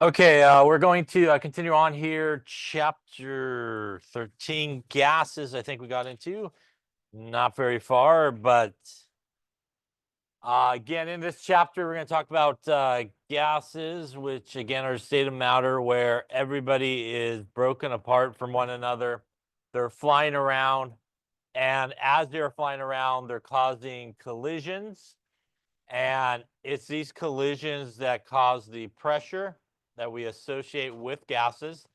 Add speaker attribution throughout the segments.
Speaker 1: Okay, we're going to continue on here. Chapter 13, gases. I think we got into not very far, but again, in this chapter, we're going to talk about gases, which again are a state of matter where everybody is broken apart from one another. They're flying around, and as they're flying around, they're causing collisions. And it's these collisions that cause the pressure that we associate with gases.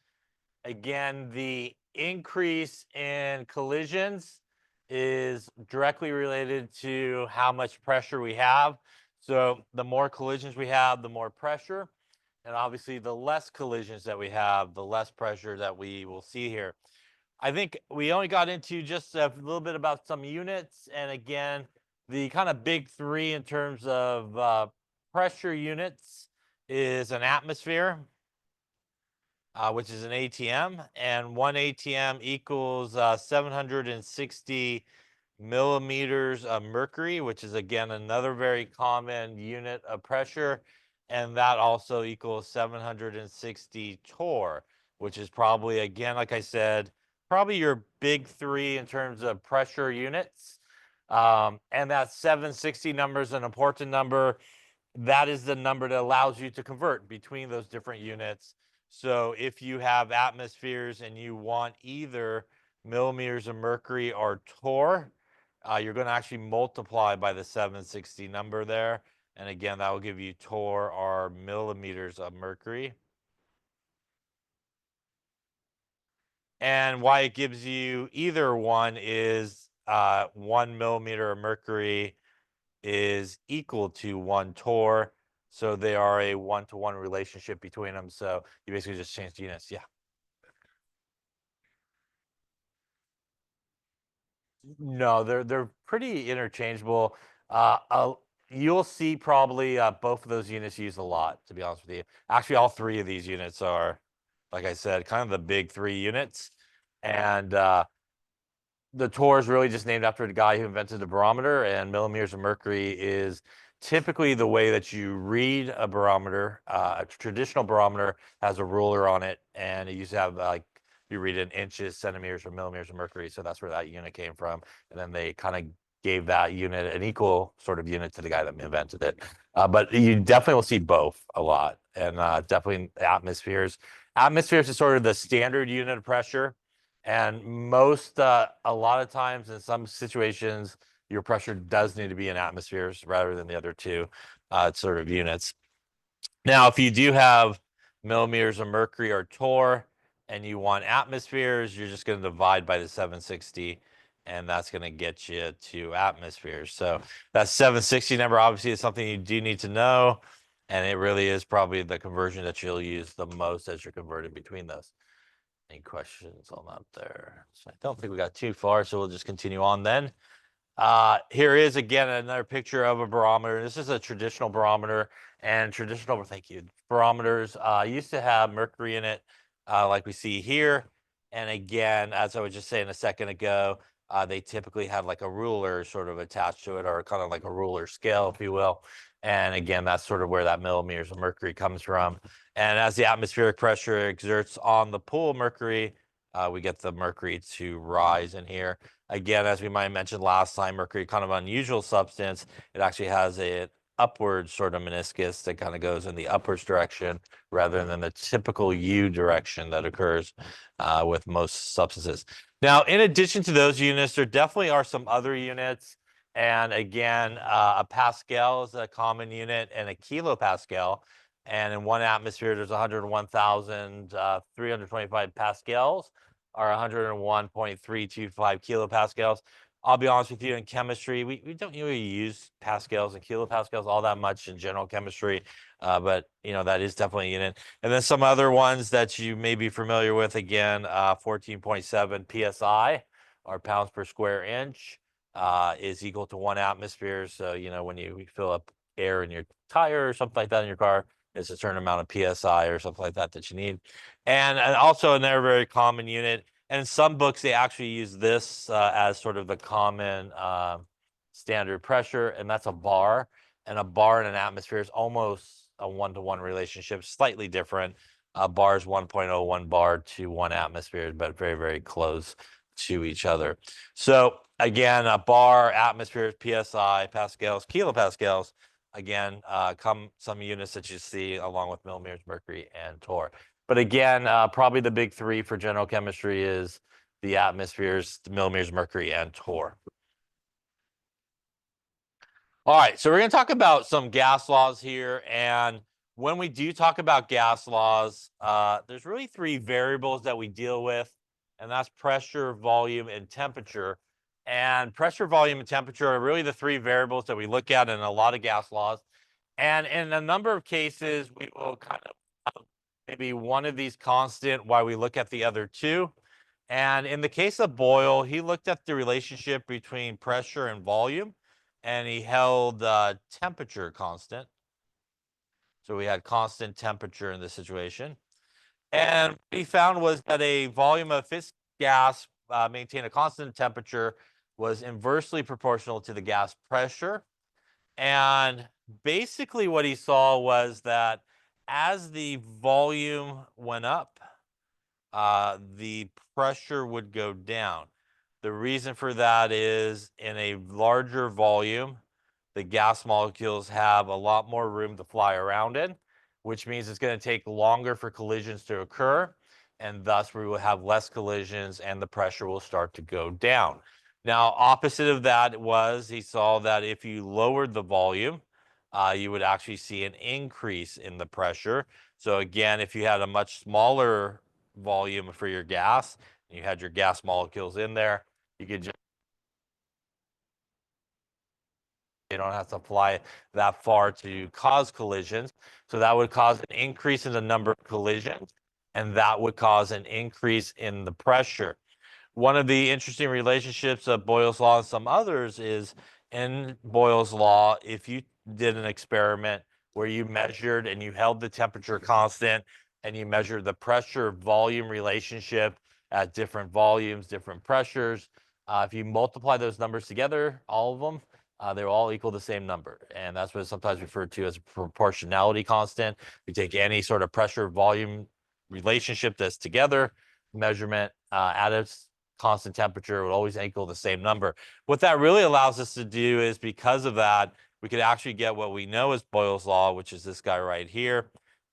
Speaker 1: Again, the increase in collisions is directly related to how much pressure we have. So the more collisions we have, the more pressure. And obviously, the less collisions that we have, the less pressure that we will see here. I think we only got into just a little bit about some units. And again, the kind of big three in terms of pressure units is an atmosphere, which is an ATM, and one ATM equals 760 millimeters of mercury, which is again another very common unit of pressure, and that also equals 760 torr, which is probably, again, like I said, probably your big three in terms of pressure units. And that 760 number is an important number. That is the number that allows you to convert between those different units. So if you have atmospheres and you want either millimeters of mercury or torr, you're going to actually multiply by the 760 number there. And again, that will give you torr or millimeters of mercury. And why it gives you either one is 1 millimeter of mercury is equal to 1 torr. So they are a 1-to-1 relationship between them. So you basically just change the units. Yeah. No, they're pretty interchangeable. You'll see probably both of those units used a lot, to be honest with you. Actually, all three of these units are, like I said, kind of the big three units. And the torr is really just named after the guy who invented the barometer, and millimeters of mercury is typically the way that you read a barometer. A traditional barometer has a ruler on it, and it used to have like you read in inches, centimeters, or millimeters of mercury. So that's where that unit came from. And then they kind of gave that unit an equal sort of unit to the guy that invented it. But you definitely will see both a lot, and definitely atmospheres. Atmospheres is sort of the standard unit of pressure. And a lot of times in some situations, your pressure does need to be in atmospheres rather than the other two sort of units. Now, if you do have millimeters of mercury or torr and you want atmospheres, you're just going to divide by the 760, and that's going to get you to atmospheres. So that 760 number obviously is something you do need to know, and it really is probably the conversion that you'll use the most as you're converting between those. Any questions on that there? So I don't think we got too far, so we'll just continue on then. Here is again another picture of a barometer. This is a traditional barometer, and traditional, thank you, barometers used to have mercury in it, like we see here. And again, as I was just saying a second ago, they typically had like a ruler sort of attached to it, or kind of like a ruler scale, if you will. And again, that's sort of where that millimeters of mercury comes from. And as the atmospheric pressure exerts on the pool of mercury, we get the mercury to rise in here. Again, as we might have mentioned last time, mercury, kind of unusual substance. It actually has a upward sort of meniscus that kind of goes in the upwards direction rather than the typical U direction that occurs with most substances. Now, in addition to those units, there definitely are some other units. And again, a Pascal is a common unit, and a kilopascal. And in one atmosphere, there's 101,325 pascals, or 101.325 kilopascals. I'll be honest with you, in chemistry, we don't really use pascals and kilopascals all that much in general chemistry, but that is definitely a unit. And then some other ones that you may be familiar with, again, 14.7 psi, or pounds per square inch, is equal to 1 atmosphere. So, when you fill up air in your tire or something like that in your car, it's a certain amount of psi or something like that that you need. And also another very common unit. And in some books, they actually use this as sort of the common standard pressure, and that's a bar. And a bar in an atmosphere is almost a 1-to-1 relationship, slightly different. Bar is 1.01 bar to 1 atmosphere, but very, very close to each other. So again, a bar, atmospheres, psi, pascals, kilopascals. Again, come some units that you see along with millimeters, mercury, and torr. But again, probably the big three for general chemistry is the atmospheres, the millimeters, mercury, and torr. All right, so we're going to talk about some gas laws here. And when we do talk about gas laws, there's really three variables that we deal with, and that's pressure, volume, and temperature. And pressure, volume, and temperature are really the three variables that we look at in a lot of gas laws. And in a number of cases, we will kind of have maybe one of these constant while we look at the other two. And in the case of Boyle, he looked at the relationship between pressure and volume, and he held temperature constant. So we had constant temperature in this situation. And what he found was that a volume of this gas maintained a constant temperature was inversely proportional to the gas pressure. And basically what he saw was that as the volume went up, the pressure would go down. The reason for that is in a larger volume, the gas molecules have a lot more room to fly around in, which means it's going to take longer for collisions to occur. And thus, we will have less collisions and the pressure will start to go down. Now, opposite of that was he saw that if you lowered the volume, you would actually see an increase in the pressure. So, again, if you had a much smaller volume for your gas, and you had your gas molecules in there, you could just you don't have to fly that far to cause collisions. So that would cause an increase in the number of collisions, and that would cause an increase in the pressure. One of the interesting relationships of Boyle's law and some others is in Boyle's law, if you did an experiment where you measured and you held the temperature constant and you measured the pressure volume relationship at different volumes, different pressures, if you multiply those numbers together, all of them, they will all equal the same number. And that's what is sometimes referred to as a proportionality constant. We take any sort of pressure volume relationship that's together, measurement at its constant temperature would always equal the same number. What that really allows us to do is because of that, we could actually get what we know as Boyle's law, which is this guy right here.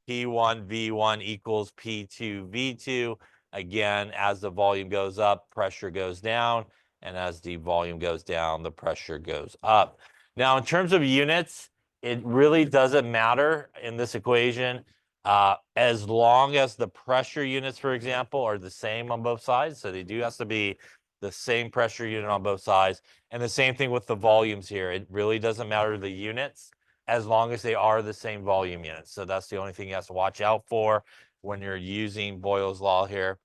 Speaker 1: P1 V1 equals P2 V2. Again, as the volume goes up, pressure goes down. And as the volume goes down, the pressure goes up. Now, in terms of units, it really doesn't matter in this equation as long as the pressure units, for example, are the same on both sides. So they do have to be the same pressure unit on both sides. And the same thing with the volumes here. It really doesn't matter the units as long as they are the same volume units. So that's the only thing you have to watch out for when you're using Boyle's law here.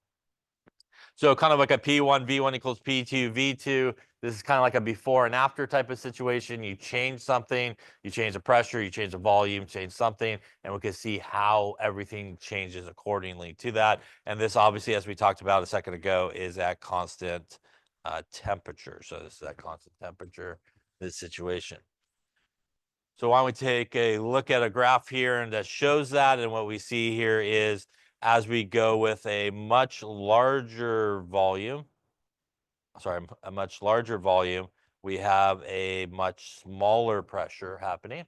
Speaker 1: So kind of like a P1 V1 equals P2 V2. This is kind of like a before and after type of situation. You change something, you change the pressure, you change the volume, change something, and we can see how everything changes accordingly to that. And this obviously, as we talked about a second ago, is at constant temperature. So this is at constant temperature, this situation. So why don't we take a look at a graph here and that shows that, and what we see here is as we go with a much larger volume, we have a much smaller pressure happening.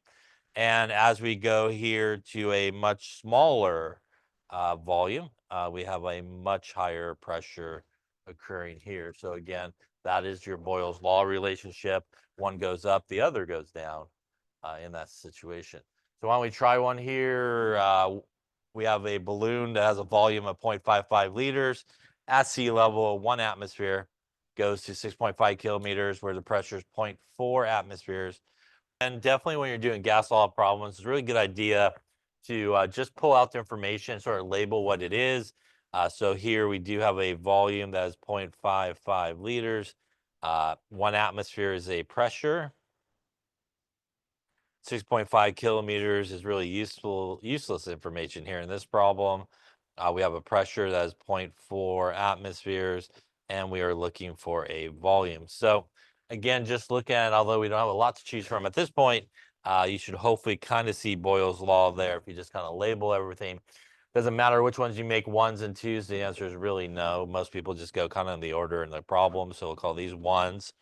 Speaker 1: And as we go here to a much smaller volume, we have a much higher pressure occurring here. So again, that is your Boyle's law relationship. One goes up, the other goes down in that situation. So why don't we try one here? We have a balloon that has a volume of 0.55 liters at sea level, 1 atmosphere, goes to 6.5 kilometers, where the pressure is 0.4 atmospheres. And definitely when you're doing gas law problems, it's a really good idea to just pull out the information, sort of label what it is. So here we do have a volume that is 0.55 liters. 1 atmosphere is a pressure. 6.5 kilometers is really useless information here in this problem. We have a pressure that is 0.4 atmospheres, and we are looking for a volume. So again, just look at, although we don't have a lot to choose from at this point, You should hopefully kind of see Boyle's law there if you just kind of label everything. Doesn't matter which ones you make ones and twos. The answer is really no. Most people just go kind of in the order in the problem. So we'll call these ones,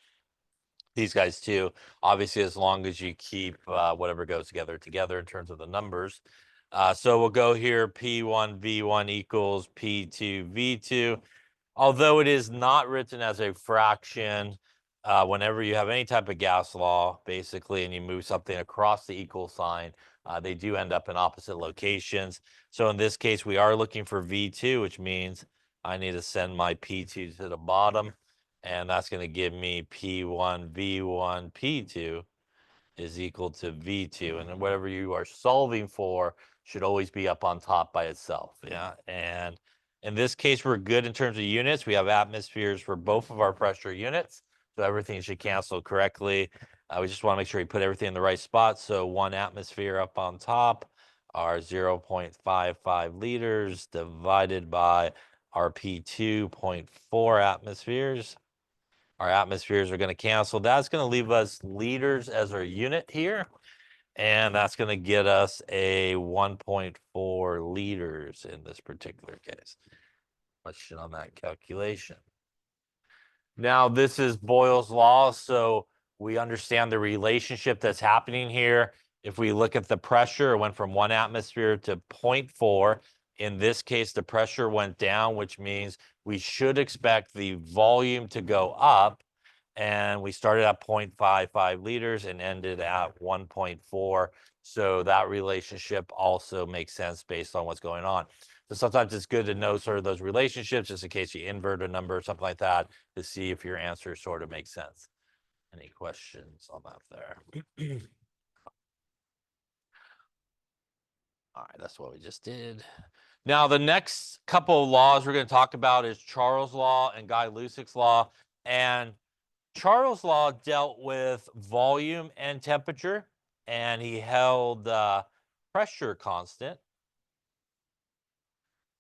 Speaker 1: these guys two. Obviously, as long as you keep whatever goes together in terms of the numbers. So we'll go here, P1 V1 equals P2 V2. Although it is not written as a fraction, whenever you have any type of gas law, basically, and you move something across the equal sign, they do end up in opposite locations. So in this case, we are looking for V2, which means I need to send my P2 to the bottom, and that's going to give me P1 V1 P2 is equal to V2. And then whatever you are solving for should always be up on top by itself. Yeah. And in this case, we're good in terms of units. We have atmospheres for both of our pressure units. So everything should cancel correctly. We just want to make sure we put everything in the right spot. So 1 atmosphere up on top are 0.55 liters divided by our P2.4 atmospheres. Our atmospheres are going to cancel. That's going to leave us liters as our unit here. And that's going to get us a 1.4 liters in this particular case. Question on that calculation. Now, this is Boyle's law, so we understand the relationship that's happening here. If we look at the pressure, it went from 1 atmosphere to 0.4. In this case, the pressure went down, which means we should expect the volume to go up. And we started at 0.55 liters and ended at 1.4. So that relationship also makes sense based on what's going on. So sometimes it's good to know sort of those relationships just in case you invert a number or something like that to see if your answer sort of makes sense. Any questions on that there? All right, that's what we just did. Now, the next couple of laws we're going to talk about is Charles' law and Gay-Lussac's law. And Charles' law dealt with volume and temperature, and he held pressure constant,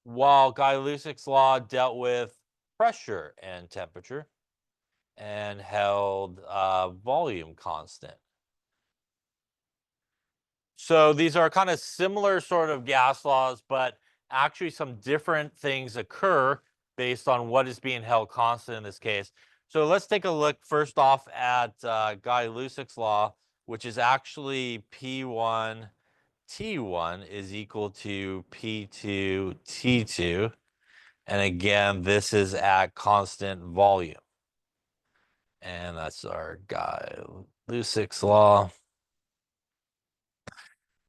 Speaker 1: while Gay-Lussac's law dealt with pressure and temperature and held volume constant. So these are kind of similar sort of gas laws, but actually some different things occur based on what is being held constant in this case. So let's take a look first off at Gay-Lussac's law, which is actually P1 T1 is equal to P2 T2. And again, this is at constant volume. And that's our Gay-Lussac's law.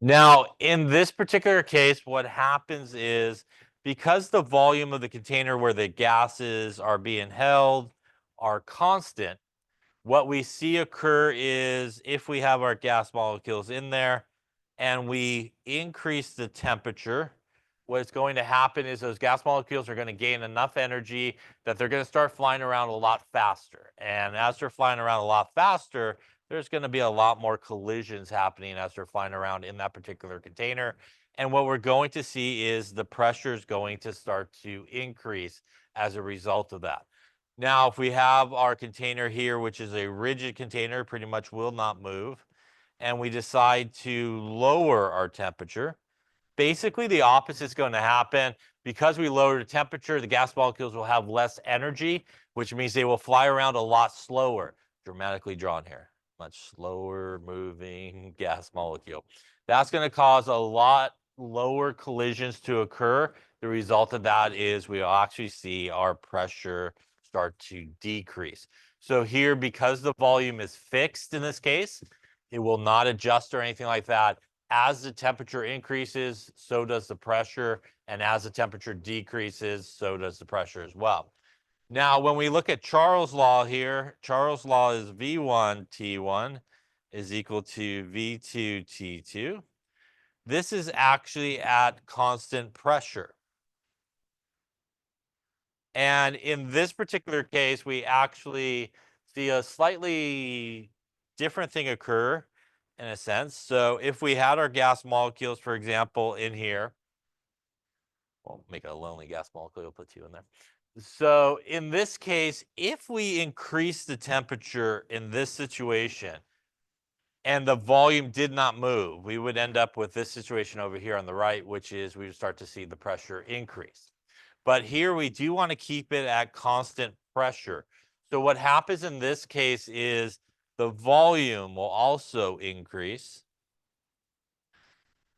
Speaker 1: Now, in this particular case, what happens is because the volume of the container where the gases are being held are constant, what we see occur is if we have our gas molecules in there and we increase the temperature, what's going to happen is those gas molecules are going to gain enough energy that they're going to start flying around a lot faster. And as they're flying around a lot faster, there's going to be a lot more collisions happening as they're flying around in that particular container. And what we're going to see is the pressure is going to start to increase as a result of that. Now, if we have our container here, which is a rigid container, pretty much will not move, and we decide to lower our temperature, basically the opposite is going to happen. Because we lower the temperature, the gas molecules will have less energy, which means they will fly around a lot slower, dramatically drawn here. Much slower moving gas molecule. That's going to cause a lot lower collisions to occur. The result of that is we'll actually see our pressure start to decrease. So here, because the volume is fixed in this case, it will not adjust or anything like that. As the temperature increases, so does the pressure. And as the temperature decreases, so does the pressure as well. Now, when we look at Charles' law here, Charles' law is V1 T1 is equal to V2 T2. This is actually at constant pressure. And in this particular case, we actually see a slightly different thing occur in a sense. So if we had our gas molecules, for example, in here, we'll make a lonely gas molecule, we'll put 2 in there. So in this case, if we increase the temperature in this situation and the volume did not move, we would end up with this situation over here on the right, which is we would start to see the pressure increase. But here we do want to keep it at constant pressure. So what happens in this case is the volume will also increase.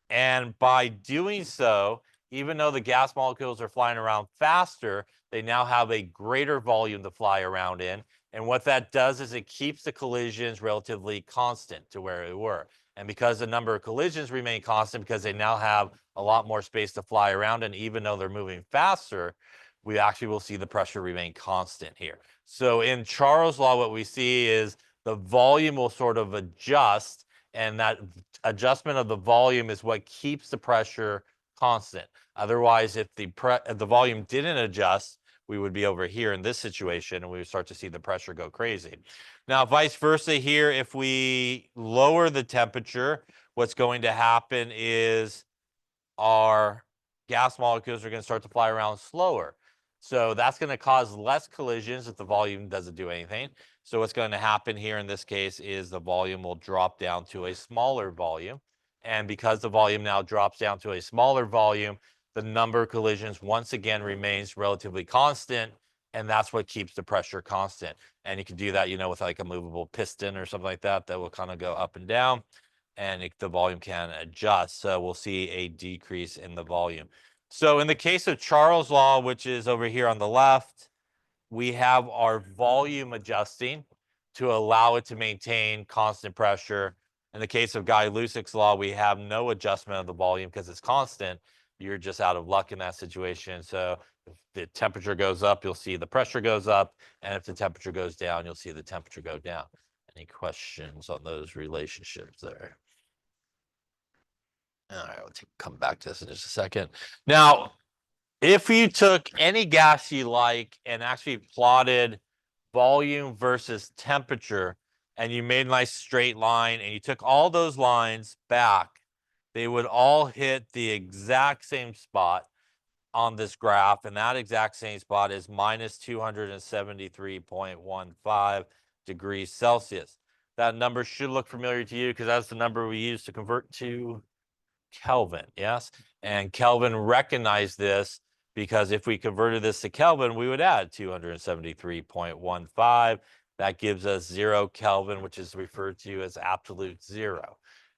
Speaker 1: And by doing so, even though the gas molecules are flying around faster, they now have a greater volume to fly around in. And what that does is it keeps the collisions relatively constant to where they were. And because the number of collisions remain constant, because they now have a lot more space to fly around, and even though they're moving faster, we actually will see the pressure remain constant here. So in Charles' law, what we see is the volume will sort of adjust, and that adjustment of the volume is what keeps the pressure constant. Otherwise, if the volume didn't adjust, we would be over here in this situation, and we would start to see the pressure go crazy. Now, vice versa here, if we lower the temperature, what's going to happen is our gas molecules are going to start to fly around slower. So that's going to cause less collisions if the volume doesn't do anything. So what's going to happen here in this case is the volume will drop down to a smaller volume. And because the volume now drops down to a smaller volume, the number of collisions once again remains relatively constant. And that's what keeps the pressure constant. And you can do that, with like a movable piston or something like that, that will kind of go up and down, and the volume can adjust. So we'll see a decrease in the volume. So in the case of Charles' law, which is over here on the left, we have our volume adjusting to allow it to maintain constant pressure. In the case of Gay-Lussac's law, we have no adjustment of the volume because it's constant. You're just out of luck in that situation. So if the temperature goes up, you'll see the pressure goes up. And if the temperature goes down, you'll see the temperature go down. Any questions on those relationships there? All right, we'll come back to this in just a second. Now, if you took any gas you like and actually plotted volume versus temperature, and you made a nice straight line, and you took all those lines back, they would all hit the exact same spot on this graph, and that exact same spot is minus 273.15 degrees Celsius. That number should look familiar to you because that's the number we use to convert to Kelvin, yes? And Kelvin recognized this because if we converted this to Kelvin, we would add 273.15. That gives us 0 Kelvin, which is referred to as absolute zero.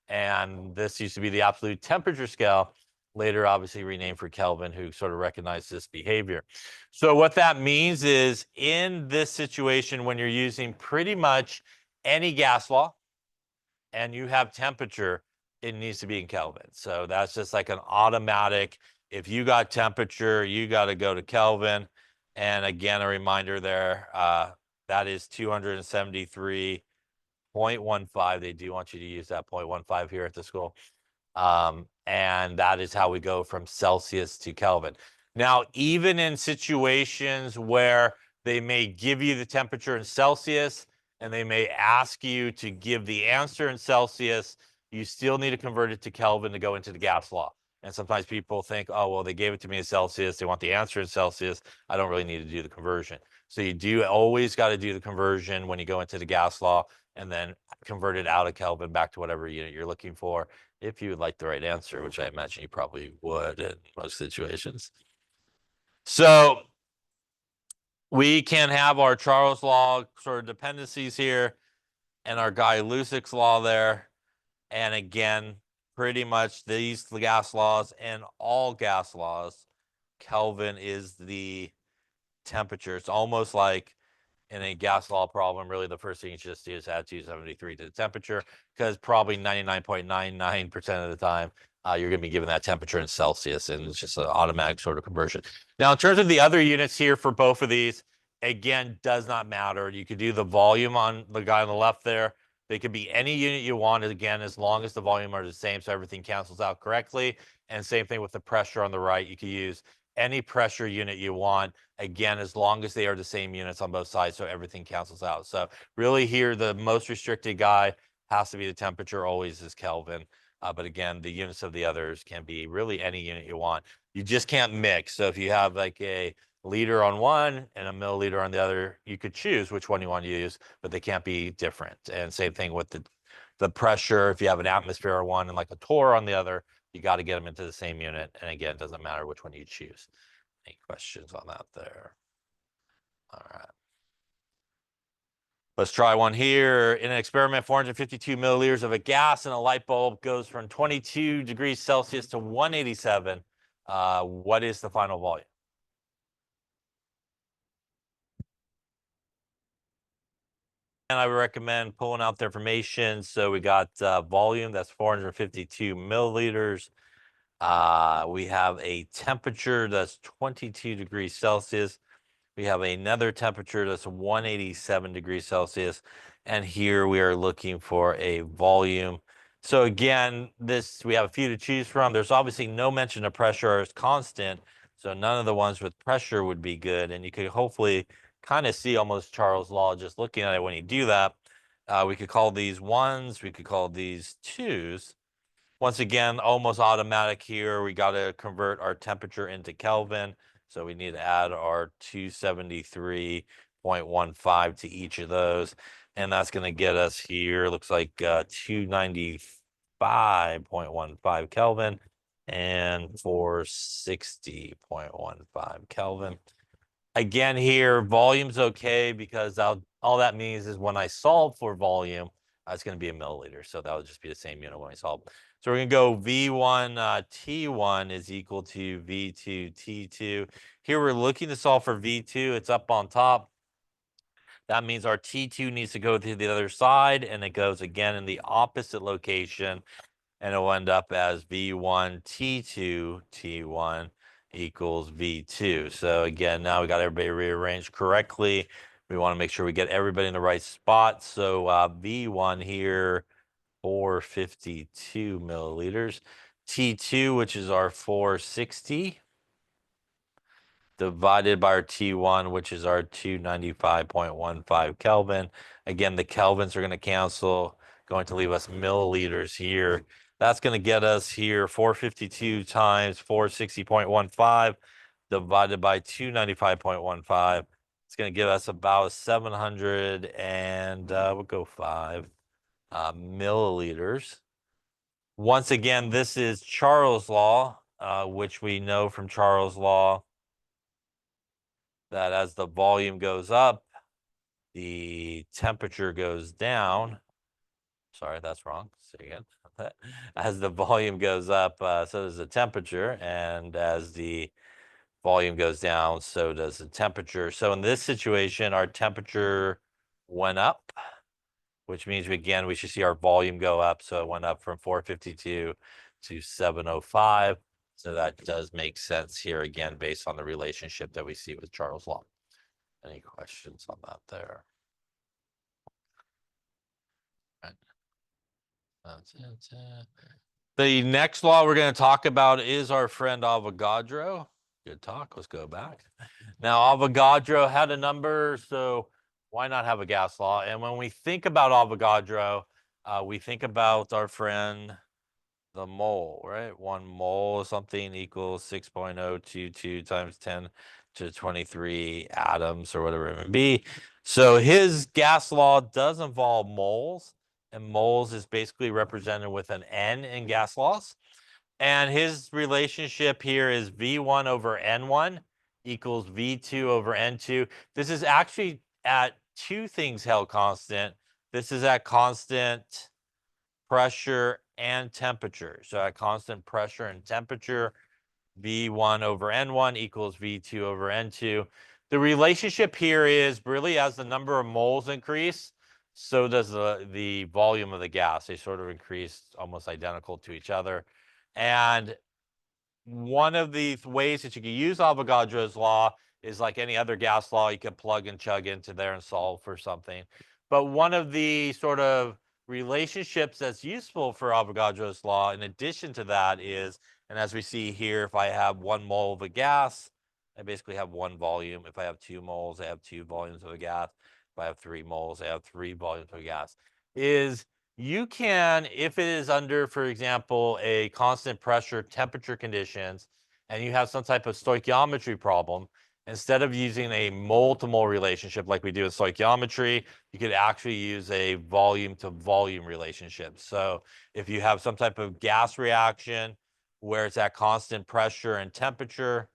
Speaker 1: And this used to be the absolute temperature scale, later obviously renamed for Kelvin, who sort of recognized this behavior. So what that means is in this situation, when you're using pretty much any gas law and you have temperature, it needs to be in Kelvin. So that's just like an automatic. If you got temperature, you got to go to Kelvin. And again, a reminder there, that is 273.15. They do want you to use that 0.15 here at the school. And that is how we go from Celsius to Kelvin. Now, even in situations where they may give you the temperature in Celsius and they may ask you to give the answer in Celsius, you still need to convert it to Kelvin to go into the gas law. And sometimes people think, oh, well, they gave it to me in Celsius. They want the answer in Celsius. I don't really need to do the conversion. So you do always got to do the conversion when you go into the gas law and then convert it out of Kelvin back to whatever unit you're looking for, if you would like the right answer, which I imagine you probably would in most situations. So we can have our Charles law sort of dependencies here and our Gay-Lussac's law there. And again, pretty much these gas laws and all gas laws, Kelvin is the temperature. It's almost like in a gas law problem, really the first thing you should just do is add 273 to the temperature, because probably 99.99% of the time, you're going to be given that temperature in Celsius, and it's just an automatic sort of conversion. Now, in terms of the other units here for both of these, again, does not matter. You could do the volume on the guy on the left there. They could be any unit you want, again, as long as the volume are the same, so everything cancels out correctly. And same thing with the pressure on the right. You could use any pressure unit you want, again, as long as they are the same units on both sides, so everything cancels out. So really here, the most restricted guy has to be the temperature, always is Kelvin. But again, the units of the others can be really any unit you want. You just can't mix. So if you have like a liter on one and a milliliter on the other, you could choose which one you want to use, but they can't be different. And same thing with the the pressure, if you have an atmosphere on one and like a torr on the other, you got to get them into the same unit. And again, it doesn't matter which one you choose. Any questions on that there? All right. Let's try one here. In an experiment, 452 milliliters of a gas in a light bulb goes from 22 degrees Celsius to 187. What is the final volume? And I would recommend pulling out the information. So we got volume, that's 452 milliliters. We have a temperature that's 22 degrees Celsius. We have another temperature that's 187 degrees Celsius. And here we are looking for a volume. So again, we have a few to choose from. There's obviously no mention of pressure as constant. So none of the ones with pressure would be good. And you could hopefully kind of see almost Charles' law just looking at it when you do that. We could call these ones, we could call these twos. Once again, almost automatic here. We got to convert our temperature into Kelvin. So we need to add our 273.15 to each of those. And that's going to get us here, looks like 295.15 Kelvin and 460.15 Kelvin. Again, here, volume's okay because all that means is when I solve for volume, it's going to be a milliliter. So that would just be the same unit when I solve. So we're going to go V1 T1 is equal to V2 T2. Here we're looking to solve for V2. It's up on top. That means our T2 needs to go to the other side, and it goes again in the opposite location, and it'll end up as V1 T2 T1 equals V2. So again, now we got everybody rearranged correctly. We want to make sure we get everybody in the right spot. So V1 here, 452 milliliters. T2, which is our 460, divided by our T1, which is our 295.15 Kelvin. Again, the Kelvins are going to cancel, going to leave us milliliters here. That's going to get us here 452 times 460.15 divided by 295.15. It's going to give us about 700 and we'll go 5 milliliters. Once again, this is Charles' law, which we know from Charles' law that as the volume goes up, the temperature goes down. Sorry, that's wrong. Say again. As the volume goes up, so does the temperature. And as the volume goes down, so does the temperature. So in this situation, our temperature went up, which means, again, we should see our volume go up. So it went up from 452 to 705. So that does make sense here, again, based on the relationship that we see with Charles' law. Any questions on that there? The next law we're going to talk about is our friend Avogadro. Good talk. Let's go back. Now, Avogadro had a number, so why not have a gas law? And when we think about Avogadro, we think about our friend, the mole, right? 1 mole of something equals 6.022 times 10 to 23 atoms or whatever it may be. So his gas law does involve moles, and moles is basically represented with an N in gas laws. And his relationship here is V1 over N1 equals V2 over N2. This is actually at two things held constant. This is at constant pressure and temperature. So at constant pressure and temperature, V1 over N1 equals V2 over N2. The relationship here is really as the number of moles increase, so does the volume of the gas. They sort of increase almost identical to each other. And one of the ways that you can use Avogadro's law is like any other gas law, you can plug and chug into there and solve for something. But one of the sort of relationships that's useful for Avogadro's law, in addition to that, is, and as we see here, if I have 1 mole of a gas, I basically have 1 volume. If I have 2 moles, I have 2 volumes of a gas. If I have 3 moles, I have 3 volumes of a gas. You can, if it is under, for example, a constant pressure temperature conditions, and you have some type of stoichiometry problem, instead of using a mole to mole relationship like we do in stoichiometry, you could actually use a volume to volume relationship. So if you have some type of gas reaction where it's at constant pressure and temperature,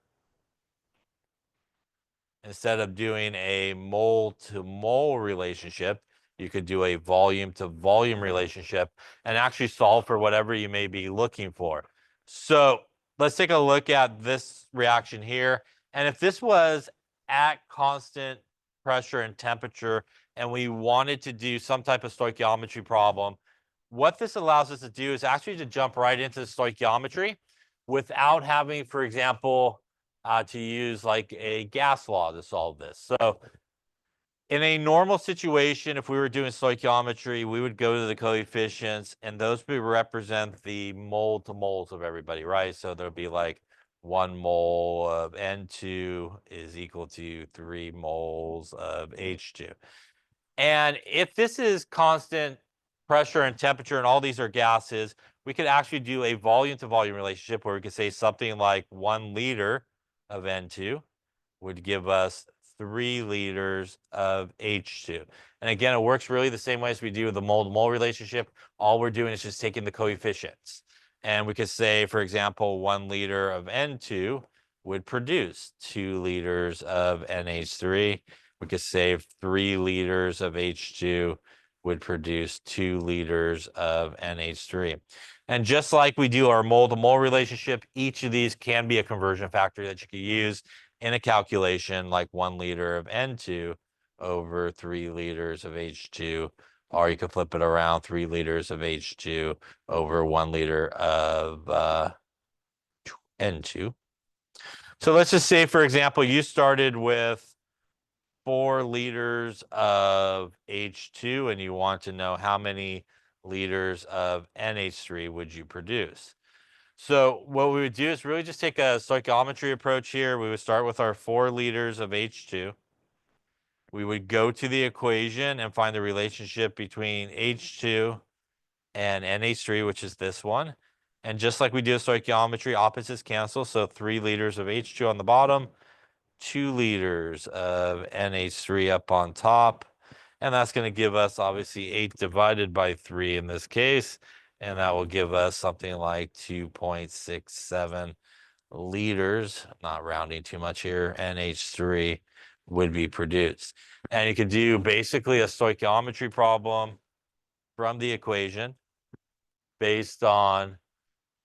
Speaker 1: instead of doing a mole to mole relationship, you could do a volume to volume relationship and actually solve for whatever you may be looking for. So let's take a look at this reaction here. And if this was at constant pressure and temperature, and we wanted to do some type of stoichiometry problem, what this allows us to do is actually to jump right into the stoichiometry without having, for example, to use like a gas law to solve this. So in a normal situation, if we were doing stoichiometry, we would go to the coefficients, and those would represent the mole to moles of everybody, right? So there'll be like 1 mole of N2 is equal to 3 moles of H2. And if this is constant pressure and temperature, and all these are gases, we could actually do a volume to volume relationship where we could say something like 1 liter of N2 would give us 3 liters of H2. And again, it works really the same way as we do with the mole to mole relationship. All we're doing is just taking the coefficients. And we could say, for example, 1 liter of N2 would produce 2 liters of NH3. We could say 3 liters of H2 would produce 2 liters of NH3. And just like we do our mole to mole relationship, each of these can be a conversion factor that you could use in a calculation, like 1 liter of N2 over 3 liters of H2, or you could flip it around, 3 liters of H2 over 1 liter of N2. So let's just say, for example, you started with 4 liters of H2 and you want to know how many liters of NH3 would you produce. So what we would do is really just take a stoichiometry approach here. We would start with our 4 liters of H2. We would go to the equation and find the relationship between H2 and NH3, which is this one. And just like we do stoichiometry, opposites cancel. So 3 liters of H2 on the bottom, 2 liters of NH3 up on top. And that's going to give us obviously 8 divided by 3 in this case. And that will give us something like 2.67 liters, not rounding too much here, NH3 would be produced. And you could do basically a stoichiometry problem from the equation based on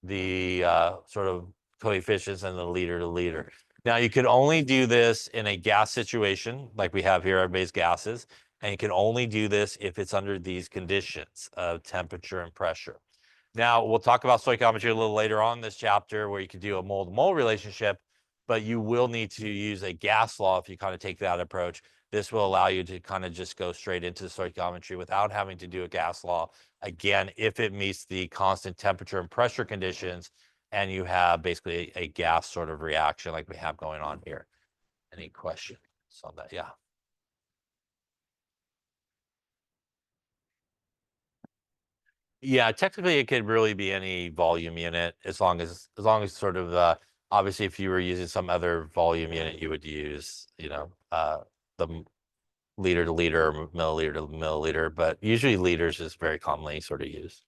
Speaker 1: the sort of coefficients and the liter to liter. Now, you could only do this in a gas situation, like we have here, our base gases, and you can only do this if it's under these conditions of temperature and pressure. Now, we'll talk about stoichiometry a little later on in this chapter where you can do a mole to mole relationship, but you will need to use a gas law if you kind of take that approach. This will allow you to kind of just go straight into stoichiometry without having to do a gas law. Again, if it meets the constant temperature and pressure conditions, and you have basically a gas sort of reaction like we have going on here. Any questions on that? Yeah. Yeah, technically it could really be any volume unit as long as sort of obviously if you were using some other volume unit, you would use, the liter to liter or milliliter to milliliter, but usually liters is very commonly sort of used.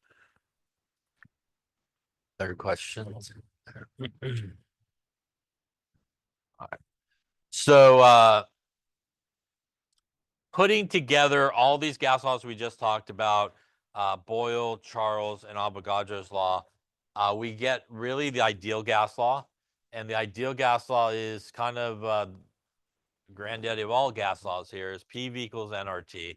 Speaker 1: Other questions? All right. So putting together all these gas laws we just talked about, Boyle, Charles, and Avogadro's law, we get really the ideal gas law. And the ideal gas law is kind of granddaddy of all gas laws here is PV equals nRT.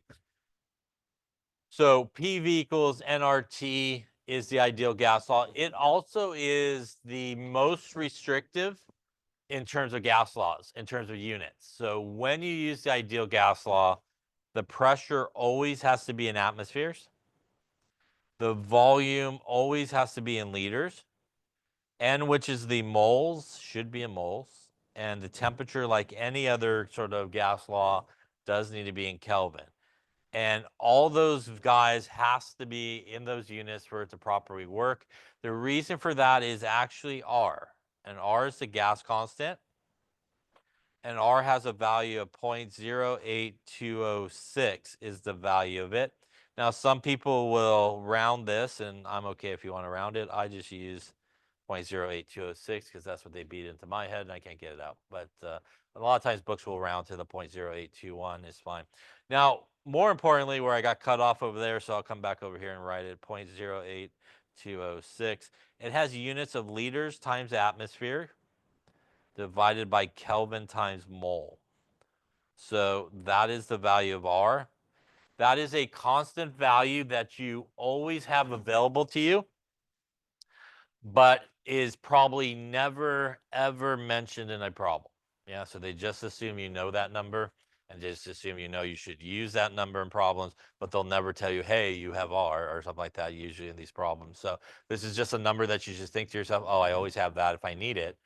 Speaker 1: So PV equals nRT is the ideal gas law. It also is the most restrictive in terms of gas laws, in terms of units. So when you use the ideal gas law, the pressure always has to be in atmospheres. The volume always has to be in liters. N, which is the moles, should be in moles. And the temperature, like any other sort of gas law, does need to be in Kelvin. And all those guys has to be in those units for it to properly work. The reason for that is actually R. And R is the gas constant. and R has a value of 0.08206 is the value of it. Now, some people will round this, and I'm okay if you want to round it. I just use 0.08206 because that's what they beat into my head, and I can't get it out. But a lot of times books will round to the 0.0821 is fine. Now, more importantly, where I got cut off over there, so I'll come back over here and write it 0.08206. It has units of liters times atmosphere divided by Kelvin times mole. So that is the value of R. That is a constant value that you always have available to you, but is probably never, ever mentioned in a problem. Yeah, so they just assume you know that number and just assume you know you should use that number in problems, but they'll never tell you, hey, you have R or something like that usually in these problems. So this is just a number that you just think to yourself, oh, I always have that if I need it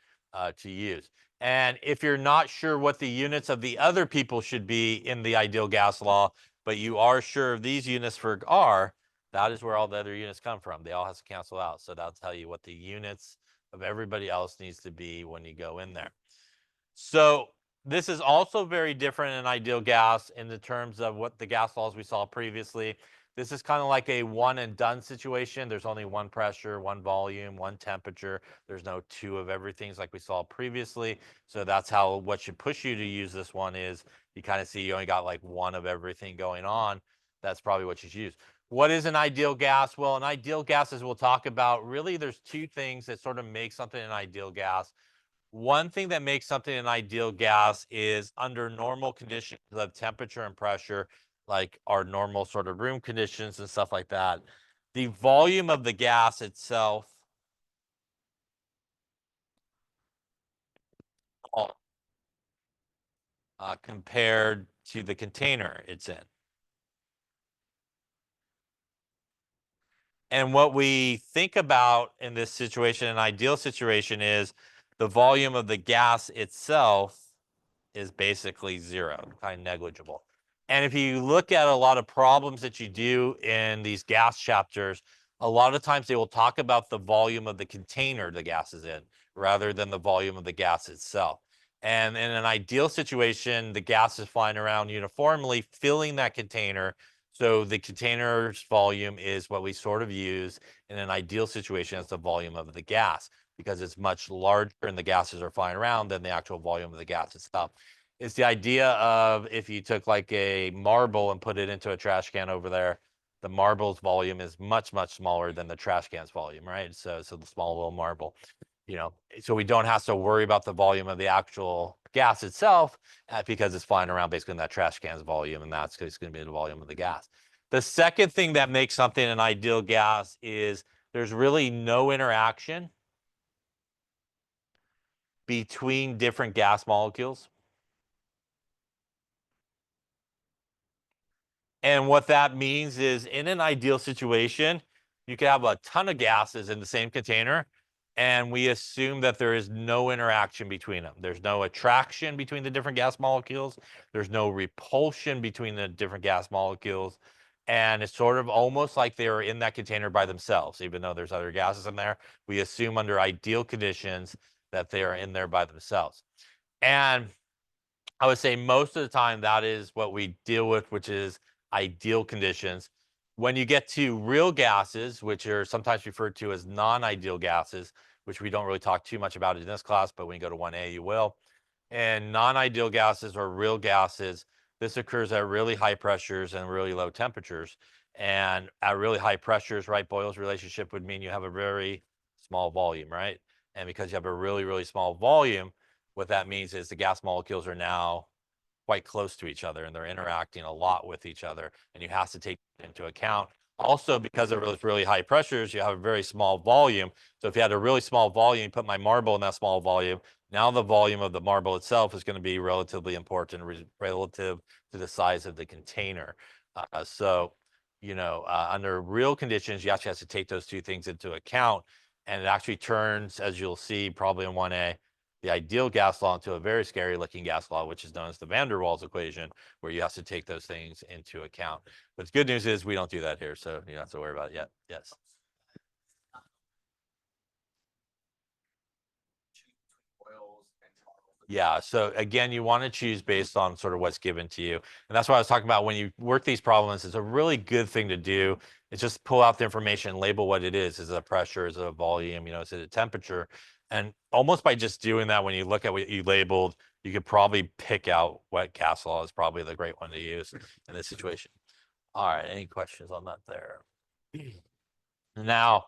Speaker 1: to use. And if you're not sure what the units of the other people should be in the ideal gas law, but you are sure of these units for R, that is where all the other units come from. They all have to cancel out. So that'll tell you what the units of everybody else needs to be when you go in there. So this is also very different in ideal gas in the terms of what the gas laws we saw previously. This is kind of like a one and done situation. There's only one pressure, one volume, one temperature. There's no two of everything like we saw previously. So that's how what should push you to use this one is you kind of see you only got like one of everything going on. That's probably what you should use. What is an ideal gas? Well, an ideal gas, as we'll talk about, really there's two things that sort of make something an ideal gas. One thing that makes something an ideal gas is under normal conditions of temperature and pressure, like our normal sort of room conditions and stuff like that, the volume of the gas itself compared to the container it's in. And what we think about in this situation, an ideal situation, is the volume of the gas itself is basically zero, kind of negligible. And if you look at a lot of problems that you do in these gas chapters, a lot of times they will talk about the volume of the container the gas is in rather than the volume of the gas itself. And in an ideal situation, the gas is flying around uniformly, filling that container. So the container's volume is what we sort of use in an ideal situation as the volume of the gas because it's much larger and the gases are flying around than the actual volume of the gas itself. It's the idea of if you took like a marble and put it into a trash can over there, the marble's volume is much, much smaller than the trash can's volume, right? So the small little marble, so we don't have to worry about the volume of the actual gas itself because it's flying around basically in that trash can's volume, and that's going to be the volume of the gas. The second thing that makes something an ideal gas is there's really no interaction between different gas molecules. And what that means is in an ideal situation, you could have a ton of gases in the same container, and we assume that there is no interaction between them. There's no attraction between the different gas molecules. There's no repulsion between the different gas molecules. And it's sort of almost like they are in that container by themselves, even though there's other gases in there. We assume under ideal conditions that they are in there by themselves. And I would say most of the time that is what we deal with, which is ideal conditions. When you get to real gases, which are sometimes referred to as non-ideal gases, which we don't really talk too much about in this class, but when you go to 1A, you will. And non-ideal gases or real gases, this occurs at really high pressures and really low temperatures. And at really high pressures, right, Boyle's relationship would mean you have a very small volume, right? And because you have a really, really small volume, what that means is the gas molecules are now quite close to each other and they're interacting a lot with each other, and you have to take into account. Also, because of those really high pressures, you have a very small volume. So if you had a really small volume, you put my marble in that small volume, now the volume of the marble itself is going to be relatively important relative to the size of the container. Under real conditions, you actually have to take those two things into account. And it actually turns, as you'll see probably in 1A, the ideal gas law into a very scary looking gas law, which is known as the van der Waals equation, where you have to take those things into account. But the good news is we don't do that here, so you don't have to worry about it yet. Yes. Yeah. So again, you want to choose based on sort of what's given to you. And that's what I was talking about when you work these problems. It's a really good thing to do. It's just pull out the information, label what it is. Is it a pressure? Is it a volume? Is it a temperature? And almost by just doing that, when you look at what you labeled, you could probably pick out what gas law is probably the great one to use in this situation. All right. Any questions on that there? Now,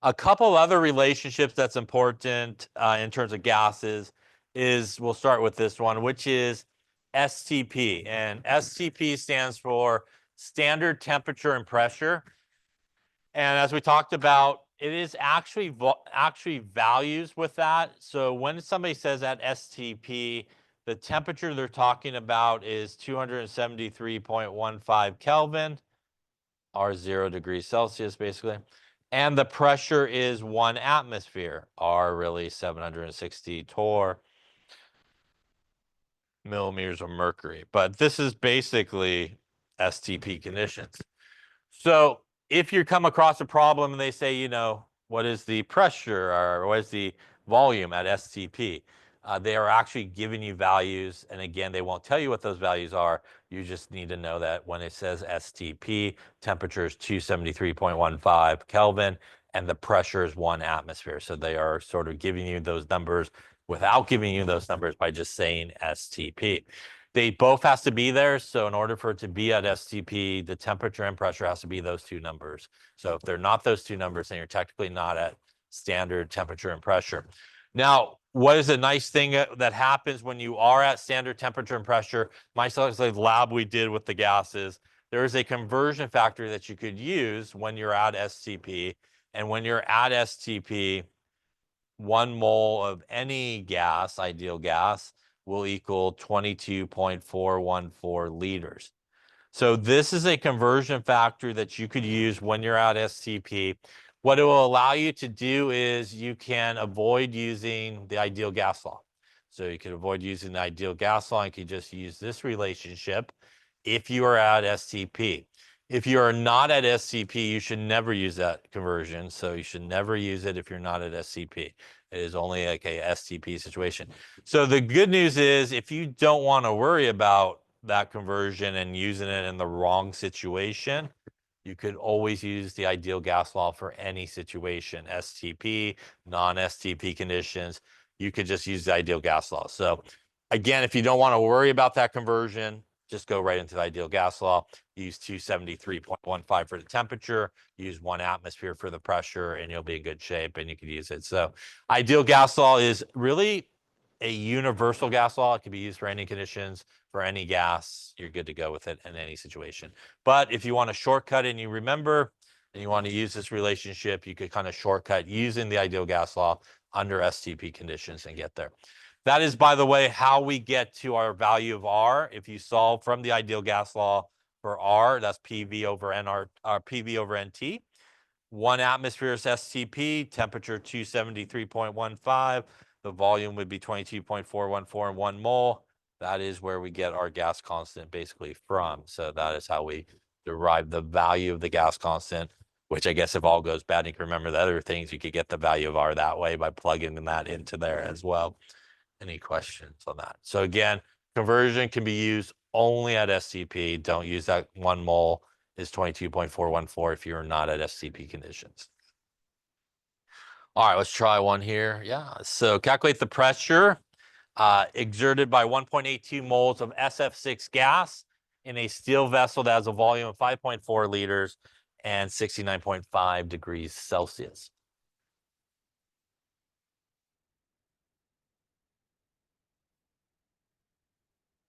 Speaker 1: a couple other relationships that's important in terms of gases is, we'll start with this one, which is STP. And STP stands for standard temperature and pressure. And as we talked about, it is actually values with that. So when somebody says at STP, the temperature they're talking about is 273.15 Kelvin, or 0 degrees Celsius, basically. And the pressure is 1 atmosphere, or really 760 torr millimeters of mercury. But this is basically STP conditions. So if you come across a problem and they say, what is the pressure or what is the volume at STP? They are actually giving you values. And again, they won't tell you what those values are. You just need to know that when it says STP, temperature is 273.15 Kelvin, and the pressure is 1 atmosphere. So they are sort of giving you those numbers without giving you those numbers by just saying STP. They both has to be there. So in order for it to be at STP, the temperature and pressure has to be those two numbers. So if they're not those two numbers, then you're technically not at standard temperature and pressure. Now, what is a nice thing that happens when you are at standard temperature and pressure? My lab we did with the gases, there is a conversion factor that you could use when you're at STP. And when you're at STP, 1 mole of any gas, ideal gas, will equal 22.414 liters. So this is a conversion factor that you could use when you're at STP. What it will allow you to do is you can avoid using the ideal gas law. So you can avoid using the ideal gas law and you can just use this relationship if you are at STP. If you are not at STP, you should never use that conversion. So you should never use it if you're not at STP. It is only like a STP situation. So the good news is, if you don't want to worry about that conversion and using it in the wrong situation, you could always use the ideal gas law for any situation, STP, non-STP conditions. You could just use the ideal gas law. So again, if you don't want to worry about that conversion, just go right into the ideal gas law. Use 273.15 for the temperature, use 1 atmosphere for the pressure, and you'll be in good shape and you can use it. So ideal gas law is really a universal gas law. It can be used for any conditions, for any gas. You're good to go with it in any situation. But if you want to shortcut and you remember, and you want to use this relationship, you could kind of shortcut using the ideal gas law under STP conditions and get there. That is, by the way, how we get to our value of R. If you solve from the ideal gas law for R, that's PV over NR, PV over NT. 1 atmosphere is STP, temperature 273.15. The volume would be 22.414 in 1 mole. That is where we get our gas constant basically from. So that is how we derive the value of the gas constant, which I guess if all goes bad, you can remember the other things, you could get the value of R that way by plugging that into there as well. Any questions on that? So again, conversion can be used only at STP. Don't use that 1 mole is 22.414 if you're not at STP conditions. All right, let's try one here. Yeah, so calculate the pressure exerted by 1.82 moles of SF6 gas in a steel vessel that has a volume of 5.4 liters and 69.5 degrees Celsius.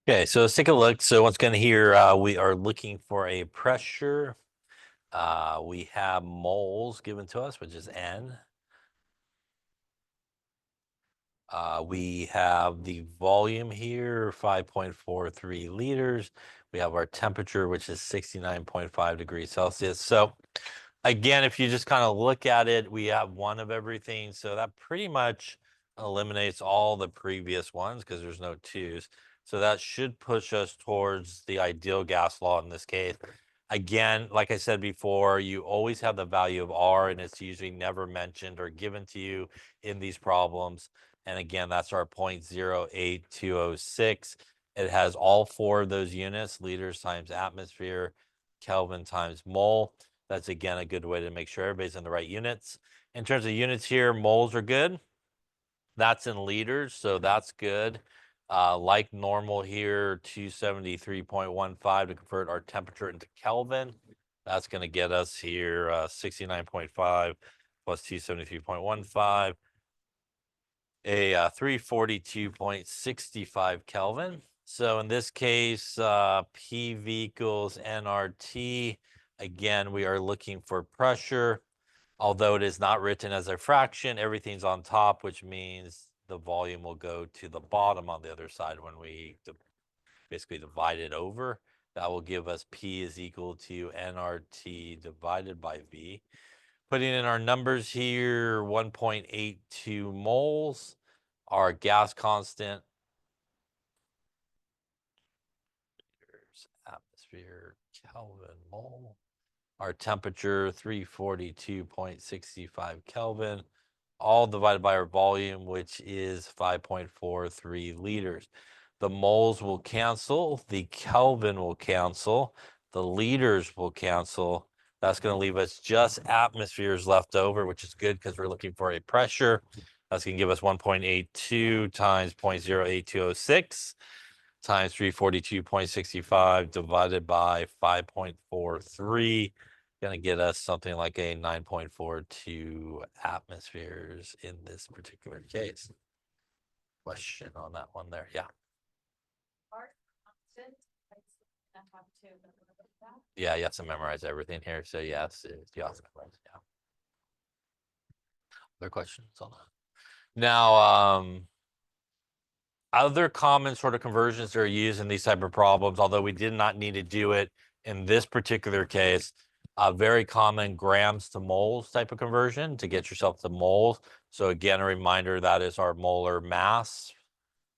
Speaker 1: Okay, so let's take a look. So once again here, we are looking for a pressure. We have moles given to us, which is N. We have the volume here, 5.43 liters. We have our temperature, which is 69.5 degrees Celsius. So again, if you just kind of look at it, we have 1 of everything. So that pretty much eliminates all the previous ones because there's no 2s. So that should push us towards the ideal gas law in this case. Again, like I said before, you always have the value of R, and it's usually never mentioned or given to you in these problems. And again, that's our 0.08206. It has all four of those units, liters times atmosphere, Kelvin times mole. That's, again, a good way to make sure everybody's in the right units. In terms of units here, moles are good. That's in liters, so that's good. Like normal here, 273.15 to convert our temperature into Kelvin. That's going to get us here 69.5 plus 273.15, a 342.65 Kelvin. So in this case, PV equals nRT. Again, we are looking for pressure. Although it is not written as a fraction, everything's on top, which means the volume will go to the bottom on the other side when we basically divide it over. That will give us P is equal to nRT divided by V. Putting in our numbers here, 1.82 moles. Our gas constant, atmosphere, Kelvin, mole. Our temperature, 342.65 Kelvin, all divided by our volume, which is 5.43 liters. The moles will cancel, the Kelvin will cancel, the liters will cancel. That's going to leave us just atmospheres left over, which is good because we're looking for a pressure. That's going to give us 1.82 times 0.08206 times 342.65 divided by 5.43. Going to get us something like a 9.42 atmospheres in this particular case. Question on that one there. Yeah. Yeah, you have to memorize everything here. So yes, you have to memorize. Yeah. Other questions on that? Now, other common sort of conversions that are used in these type of problems, although we did not need to do it in this particular case, a very common grams to moles type of conversion to get yourself to moles. So again, a reminder, that is our molar mass,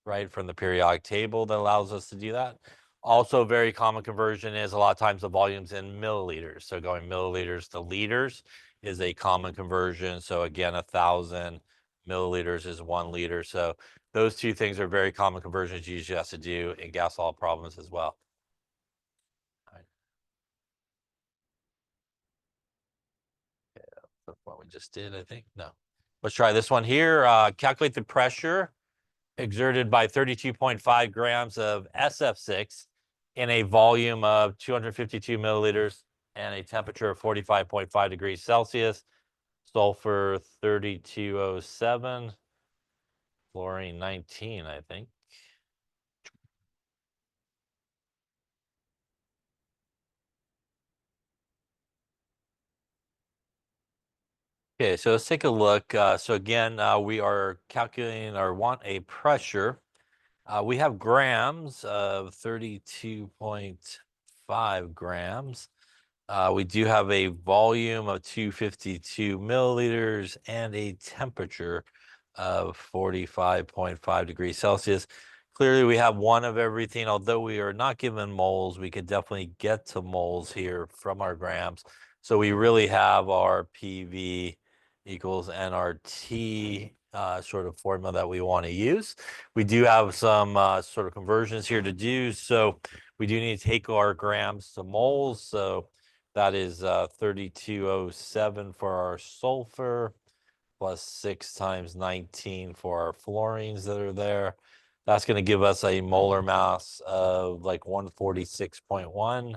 Speaker 1: right, from the periodic table that allows us to do that. Also, very common conversion is a lot of times the volumes in milliliters. So going milliliters to liters is a common conversion. So again, 1,000 milliliters is 1 liter. So those two things are very common conversions you usually have to do in gas law problems as well. That's what we just did, I think. No. Let's try this one here. Calculate the pressure exerted by 32.5 grams of SF6 in a volume of 252 milliliters and a temperature of 45.5 degrees Celsius. Sulfur 3207, fluorine 19, I think. Okay, so let's take a look. So again, we are calculating or want a pressure. We have grams of 32.5 grams. We do have a volume of 252 milliliters and a temperature of 45.5 degrees Celsius. Clearly, we have one of everything. Although we are not given moles, we could definitely get to moles here from our grams. So we really have our PV equals nRT sort of formula that we want to use. We do have some sort of conversions here to do. So we do need to take our grams to moles. So that is 3207 for our sulfur, plus 6 times 19 for our fluorines that are there. That's going to give us a molar mass of like 146.1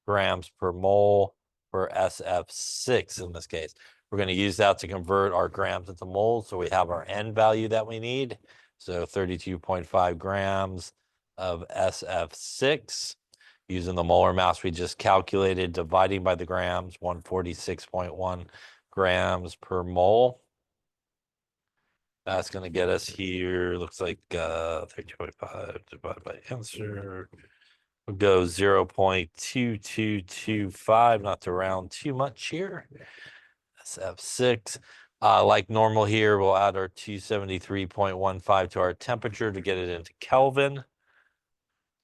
Speaker 1: grams per mole for SF6 in this case. We're going to use that to convert our grams into moles. So we have our N value that we need. So 32.5 grams of SF6. Using the molar mass we just calculated, dividing by the grams, 146.1 grams per mole. That's going to get us here, looks like 32.5 divided by answer. We'll go 0.2225, not to round too much here. SF6. Like normal here, we'll add our 273.15 to our temperature to get it into Kelvin.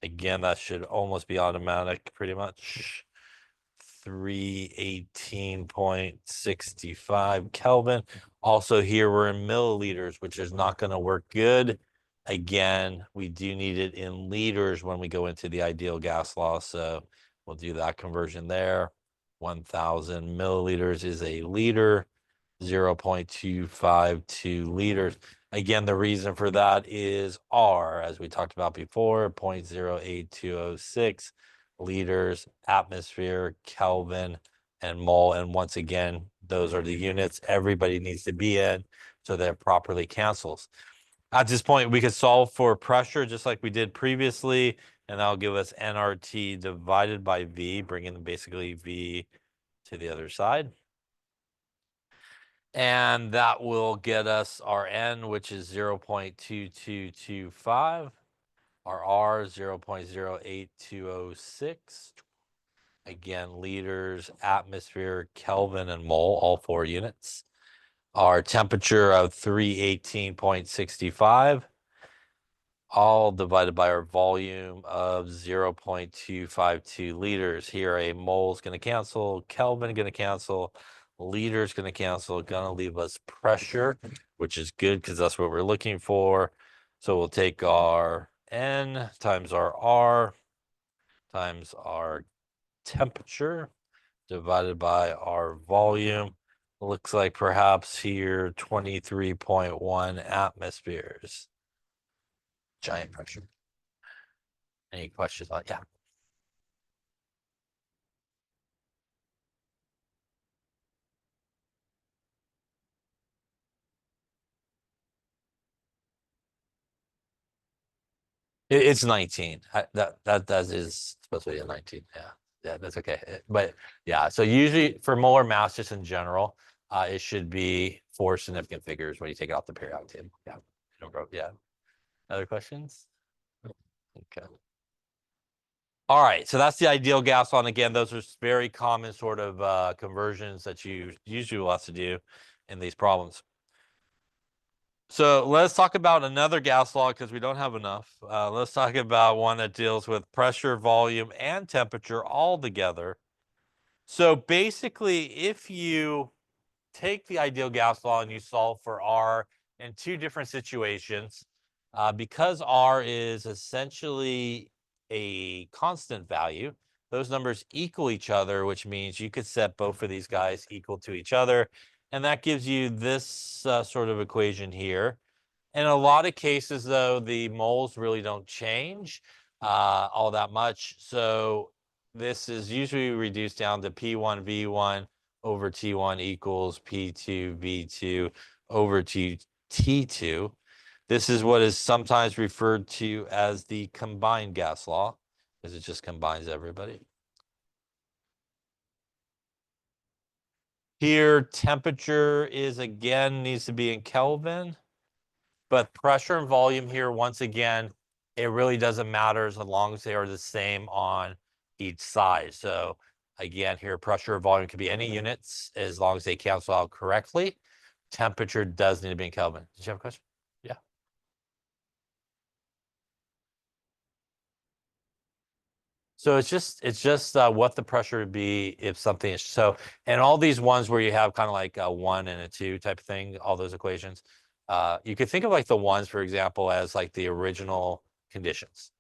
Speaker 1: Again, that should almost be automatic, pretty much. 318.65 Kelvin. Also here we're in milliliters, which is not going to work good. Again, we do need it in liters when we go into the ideal gas law. So we'll do that conversion there. 1,000 milliliters is a liter, 0.252 liters. Again, the reason for that is R, as we talked about before, 0.08206 liters, atmosphere, Kelvin, and mole. And once again, those are the units everybody needs to be in so that it properly cancels. At this point, we could solve for pressure just like we did previously, and that'll give us nRT divided by V, bringing basically V to the other side. And that will get us our N, which is 0.2225, our R, 0.08206. Again, liters, atmosphere, Kelvin, and mole, all 4 units. Our temperature of 318.65, all divided by our volume of 0.252 liters. Here, a mole is going to cancel, Kelvin going to cancel, liter is going to cancel, going to leave us pressure, which is good because that's what we're looking for. So we'll take our N times our R times our temperature divided by our volume. Looks like perhaps here 23.1 atmospheres. Giant pressure. Any questions on? Yeah. It's 19. That is supposed to be a 19. Yeah. Yeah, that's okay. But yeah, so usually for molar mass, just in general, it should be 4 significant figures when you take it off the periodic table. Yeah. Yeah. Other questions? Okay. All right, so that's the ideal gas law. And again, those are very common sort of conversions that you usually will have to do in these problems. So let's talk about another gas law because we don't have enough. Let's talk about one that deals with pressure, volume, and temperature all together. So basically, if you take the ideal gas law and you solve for R in 2 different situations, because R is essentially a constant value, those numbers equal each other, which means you could set both of these guys equal to each other. And that gives you this sort of equation here. In a lot of cases, though, the moles really don't change all that much. So this is usually reduced down to P1 V1 over T1 equals P2 V2 over T2. This is what is sometimes referred to as the combined gas law, because it just combines everybody. Here, temperature is again needs to be in Kelvin, but pressure and volume here, once again, it really doesn't matter as long as they are the same on each side. So again, here, pressure or volume could be any units as long as they cancel out correctly. Temperature does need to be in Kelvin. Did you have a question? Yeah. So it's just what the pressure would be if something is so, and all these ones where you have kind of like a 1 and a 2 type of thing, all those equations, you could think of like the ones, for example, as like the original conditions.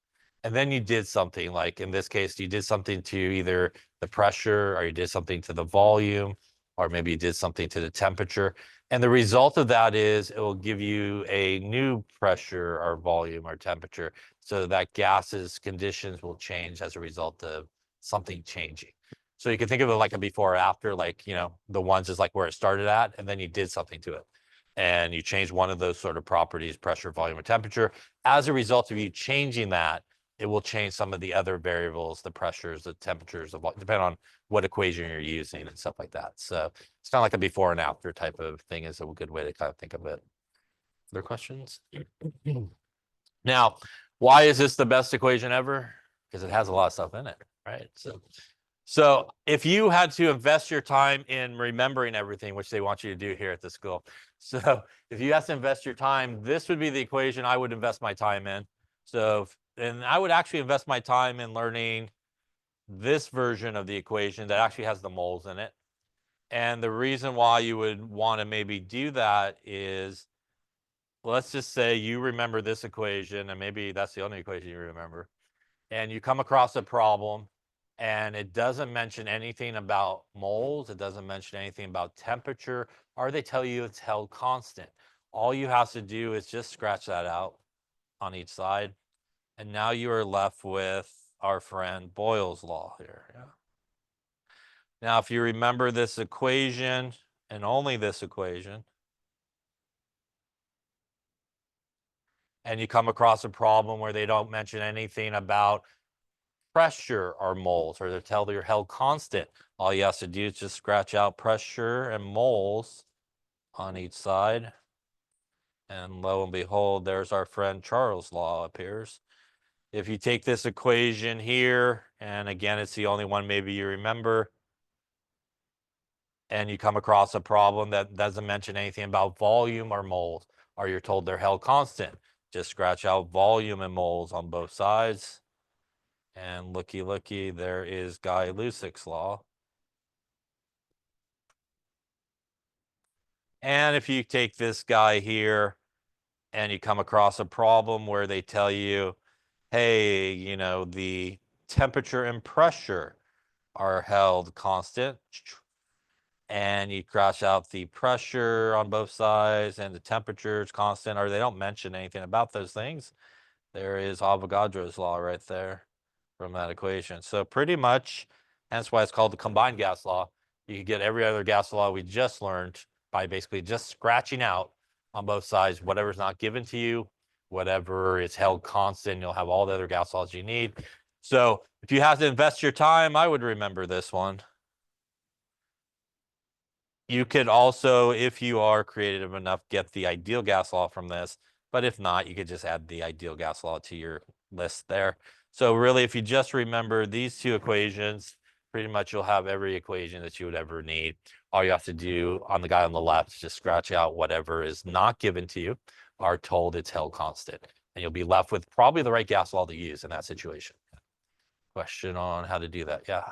Speaker 1: And then you did something, like in this case, you did something to either the pressure or you did something to the volume, or maybe you did something to the temperature. And the result of that is it will give you a new pressure or volume or temperature, so that gas's conditions will change as a result of something changing. So you can think of it like a before or after, like, the ones is like where it started at, and then you did something to it. And you change one of those sort of properties, pressure, volume, or temperature. As a result of you changing that, it will change some of the other variables, the pressures, the temperatures, depending on what equation you're using and stuff like that. So it's kind of like a before and after type of thing is a good way to kind of think of it. Other questions? Now, why is this the best equation ever? Because it has a lot of stuff in it, right? So if you had to invest your time in remembering everything, which they want you to do here at the school, so if you have to invest your time, this would be the equation I would invest my time in. And I would actually invest my time in learning this version of the equation that actually has the moles in it. And the reason why you would want to maybe do that is, let's just say you remember this equation, and maybe that's the only equation you remember, and you come across a problem and it doesn't mention anything about moles, it doesn't mention anything about temperature, or they tell you it's held constant. All you have to do is just scratch that out on each side. And now you are left with our friend Boyle's law here. Yeah. Now, if you remember this equation and only this equation, and you come across a problem where they don't mention anything about pressure or moles, or they tell you you're held constant, all you have to do is just scratch out pressure and moles on each side. And lo and behold, there's our friend Charles' law appears. If you take this equation here, and again, it's the only one maybe you remember, and you come across a problem that doesn't mention anything about volume or moles, or you're told they're held constant, just scratch out volume and moles on both sides. And looky, looky, there is Gay-Lussac's law. And if you take this guy here and you come across a problem where they tell you, hey, you know, the temperature and pressure are held constant, and you cross out the pressure on both sides and the temperature is constant, or they don't mention anything about those things, there is Avogadro's law right there from that equation. So pretty much, hence why it's called the combined gas law. You can get every other gas law we just learned by basically just scratching out on both sides whatever's not given to you, whatever is held constant. You'll have all the other gas laws you need. So if you have to invest your time, I would remember this one. You could also, if you are creative enough, get the ideal gas law from this. But if not, you could just add the ideal gas law to your list there. So really, if you just remember these two equations, pretty much you'll have every equation that you would ever need. All you have to do on the guy on the left is just scratch out whatever is not given to you, are told it's held constant. And you'll be left with probably the right gas law to use in that situation. Question on how to do that? Yeah.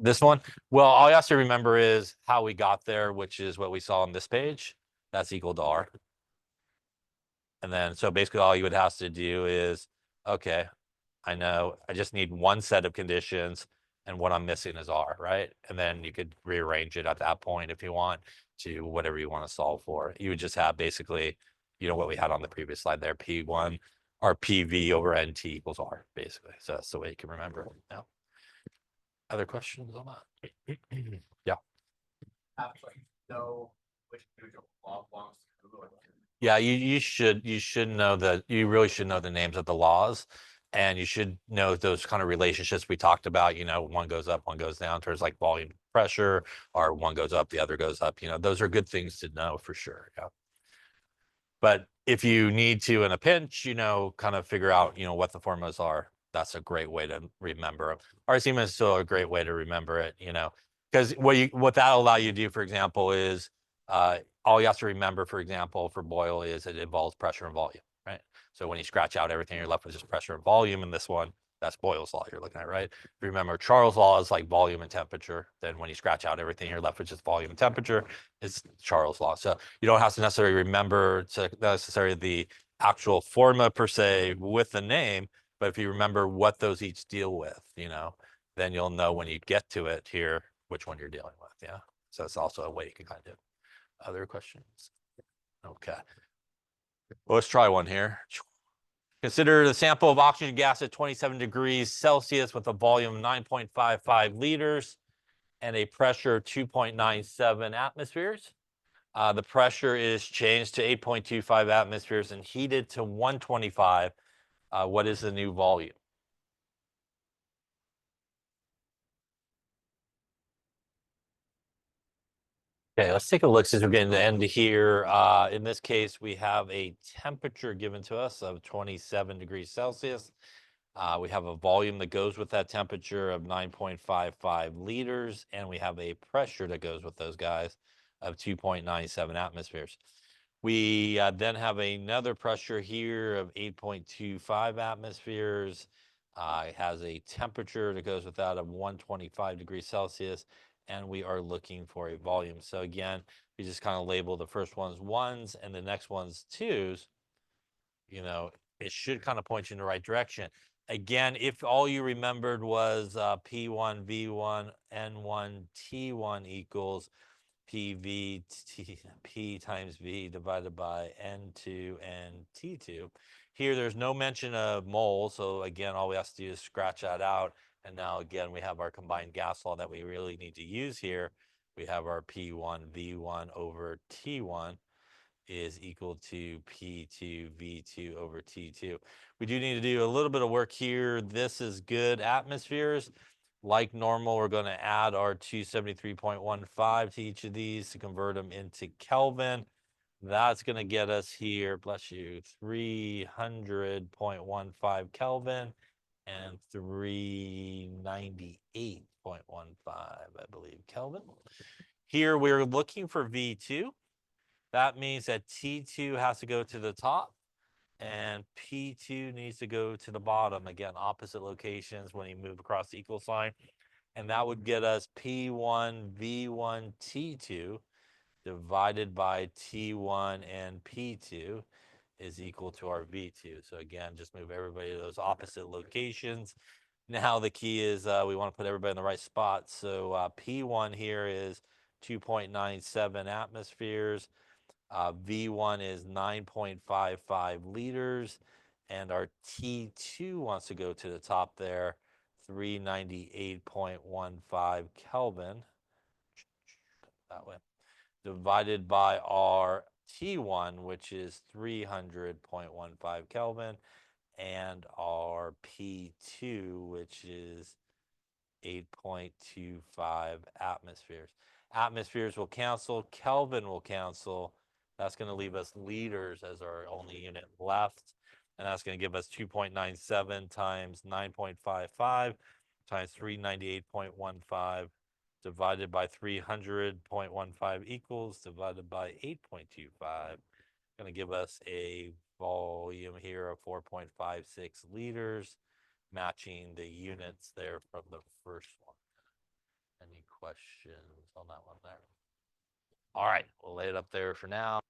Speaker 1: This one? Well, all you have to remember is how we got there, which is what we saw on this page. That's equal to R. And then, so basically all you would have to do is, okay, I know I just need one set of conditions and what I'm missing is R, right? And then you could rearrange it at that point if you want to whatever you want to solve for. You would just have basically, you know, what we had on the previous slide there, P1 or PV over NT equals R, basically. So that's the way you can remember it now. Other questions on that? Yeah. Know which law belongs to who. Yeah, you should know that you really should know the names of the laws, and you should know those kind of relationships we talked about. You know, one goes up, one goes down, towards like volume pressure, or one goes up, the other goes up. You know, those are good things to know for sure. Yeah. But if you need to in a pinch, you know, kind of figure out, you know, what the formulas are, that's a great way to remember them. RCM is still a great way to remember it, you know, because what that'll allow you to do, for example, is all you have to remember, for example, for Boyle is it involves pressure and volume, right? So when you scratch out everything, you're left with just pressure and volume in this one. That's Boyle's law you're looking at, right? If you remember, Charles' law is like volume and temperature. Then when you scratch out everything, you're left with just volume and temperature. It's Charles' law. So you don't have to necessarily remember to necessarily the actual formula per se with the name, but if you remember what those each deal with, you know, then you'll know when you get to it here which one you're dealing with. Yeah. So it's also a way you can kind of do. Other questions? Okay. Well, let's try one here. Consider the sample of oxygen gas at 27 degrees Celsius with a volume of 9.55 liters and a pressure of 2.97 atmospheres. The pressure is changed to 8.25 atmospheres and heated to 125. What is the new volume? Okay, let's take a look since we're getting to the end here. In this case, we have a temperature given to us of 27 degrees Celsius. We have a volume that goes with that temperature of 9.55 liters, and we have a pressure that goes with those guys of 2.97 atmospheres. We then have another pressure here of 8.25 atmospheres, It has a temperature that goes with that of 125 degrees Celsius, and we are looking for a volume. So again, we just kind of label the first ones ones and the next ones twos. You know, it should kind of point you in the right direction. Again, if all you remembered was P1, V1, N1, T1 equals PV P times V divided by N2 and T2. Here, there's no mention of moles. So again, all we have to do is scratch that out. And now again, we have our combined gas law that we really need to use here. We have our P1 V1 over T1 is equal to P2 V2 over T2. We do need to do a little bit of work here. This is good atmospheres. Like normal, we're going to add our 273.15 to each of these to convert them into Kelvin. That's going to get us here, bless you, 300.15 Kelvin and 398.15, I believe, Kelvin. Here we're looking for V2. That means that T2 has to go to the top and P2 needs to go to the bottom. Again, opposite locations when you move across the equal sign. And that would get us P1 V1 T2 divided by T1 and P2 is equal to our V2. So again, just move everybody to those opposite locations. Now the key is we want to put everybody in the right spot. So P1 here is 2.97 atmospheres. V1 is 9.55 liters, and our T2 wants to go to the top there, 398.15 Kelvin, that way, divided by our T1, which is 300.15 Kelvin, and our P2, which is 8.25 atmospheres. Atmospheres will cancel, Kelvin will cancel. That's going to leave us liters as our only unit left. And that's going to give us 2.97 times 9.55 times 398.15 divided by 300.15 equals divided by 8.25. Going to give us a volume here of 4.56 liters, matching the units there from the first one. Any questions on that one there? All right, we'll lay it up there for now.